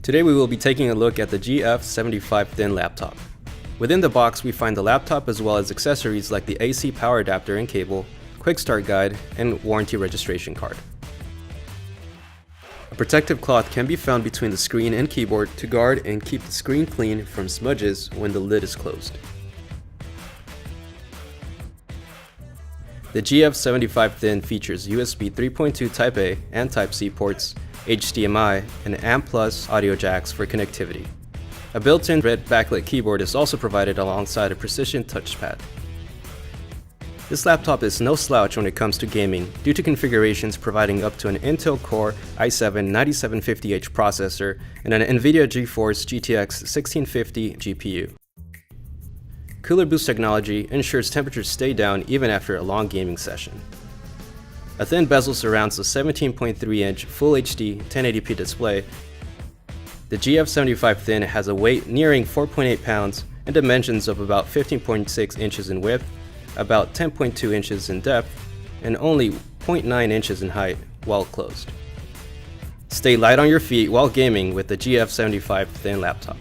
Today we will be taking a look at the GF75 THIN laptop. Within the box we find the laptop as well as accessories like the AC power adapter and cable, quick start guide, and warranty registration card. A protective cloth can be found between the screen and keyboard to guard and keep the screen clean from smudges when the lid is closed. The GF75 THIN features USB 3.2 Type-A and Type-C ports, HDMI, and AMP+ audio jacks for connectivity. A built-in red backlit keyboard is also provided alongside a precision touchpad. This laptop is no slouch when it comes to gaming due to configurations providing up to an Intel Core i7-9750H processor and an NVIDIA GeForce GTX 1650 GPU. Cooler boost technology ensures temperatures stay down even after a long gaming session. A thin bezel surrounds the 17.3-inch Full HD 1080p display. The GF75 THIN has a weight nearing 4.8 pounds and dimensions of about 15.6 inches in width, about 10.2 inches in depth, and only 0.9 inches in height while closed. Stay light on your feet while gaming with the GF75 THIN laptop.